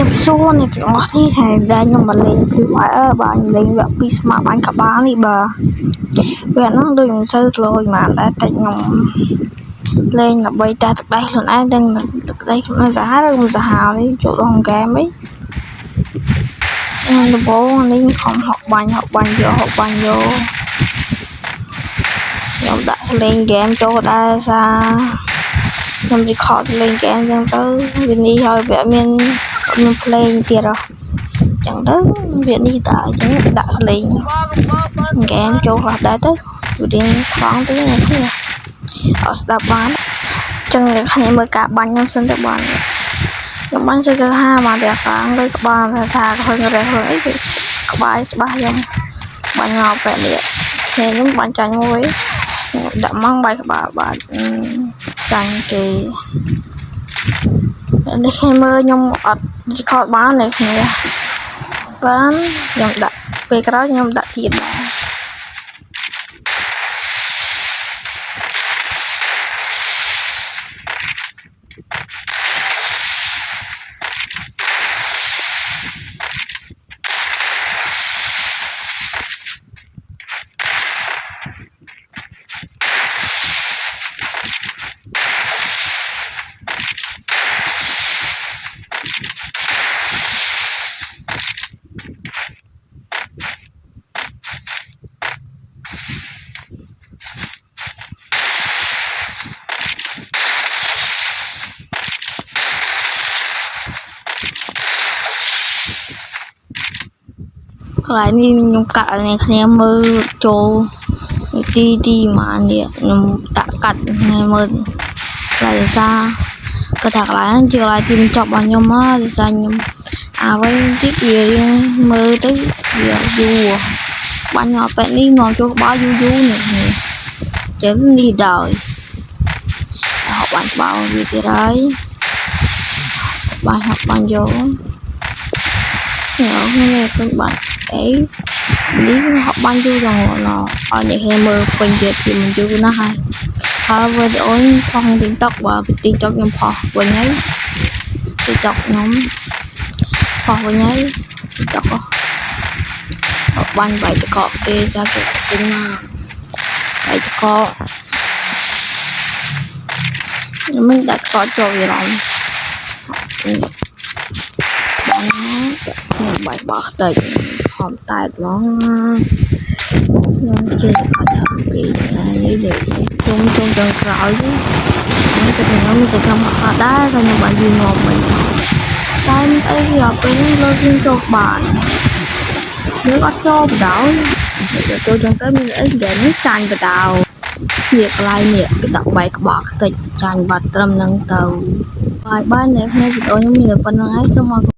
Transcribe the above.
บสู้นี่ទាំងអស់នេះតែដែលខ្ញុំមកលេង Free Fire បាទខ្ញុំលេងវគ្គ2ស្មើបាញ់ក្បាលនេះបាទវគ្គហ្នឹងដូចមិនសូវធ្លោប៉ុន្មានដែរតែខ្ញុំលេងដើម្បីតែទឹកដៃខ្លួនឯងទាំងទឹកដៃខ្លួនឯងសាហាវឬមិនសាហាវនេះចូលក្នុងហ្គេមអីដំបូងនេះខំហុកបាញ់យកខ្ញុំដាក់សលេងហ្គេមចូលដែរសារខ្ញុំរីខតសលេងហ្គេមអញ្ចឹងទៅវានេះហើយវាមានភ្លេងទៀតហ៎អញ្ចឹងទៅវានេះតើអញ្ចឹងដាក់សលេងហ្គេមចូលខ្លះដែរទៅវារៀងថ្លង់ទៅអ្នកគ្នាអត់ស្ដាប់បានអញ្ចឹងខ្ញុំមើលការបាញ់ខ្ញុំសិនទៅបានខ្ញុំបាញ់ទៅទៅ5មកតែខាងលើក្បាលថាឃើញរះអីក្បាលច្បាស់ខ្ញុំបាញ់មកបែបនេះខ្ញុំបាញ់ចាញ់មួយដាក់ម៉ងបាយក្បាលបាទចាញ់គេនេះខ្ញុំមើលខ្ញុំអត់រីខតបានទេគ្នាបានខ្ញុំដាក់ពេលក្រោយខ្ញុំដាក់ទៀតដែរកន្លែងនេះខ្ញុំកាត់ឲ្យអ្នកគ្នាមើលចូលទីមកនេះខ្ញុំដាក់កាត់គ្នាមើលតែសារគាត់ថាកន្លែងជាកន្លែងទីបញ្ចប់របស់ខ្ញុំមកតែសារខ្ញុំអ្វីតិចវារៀងមើលទៅវាយូរបាញ់មកបែបនេះនាំចូលក្បាលយូរនេះចឹងនេះដល់ហប់បាញ់ក្បាលវាទៀតហើយបាញ់យកនេះឃើញបាញ់អីនេះហប់បាញ់យូរដល់ឲ្យអ្នកគេមើលពេញទៀតពីមិនយូរណាស់ហើយវីដេអូនេះផង TikTok បើ TikTok ខ្ញុំផុសវិញហើយ TikTok ខ្ញុំផុសវិញហើយ TikTok បាញ់បាយតកកគេចាគេពេញមកបាយតកខ្ញុំមិនដាក់តកចូលវារំបាយបោះទៅហមតែហ្មងខ្ញុំជឿថាគេនេះខ្ញុំចង់ក្រោយនេះទៅខ្ញុំអត់ដែរខ្ញុំបានយូរមកវិញតែអីវាពេលនេះលើយើងចូលបានយើងអត់ចូលបដ ចូលចឹងទៅមានអីហ្គេមនេះចាញ់បដៅវាកន្លែងនេះគេដាក់បាយក្បាលខ្ទេចចាញ់បាត់ត្រឹមហ្នឹងទៅបាយបានអ្នកក្នុងវីដេអូខ្ញុំមានតែប៉ុណ្្នឹងហើយសូម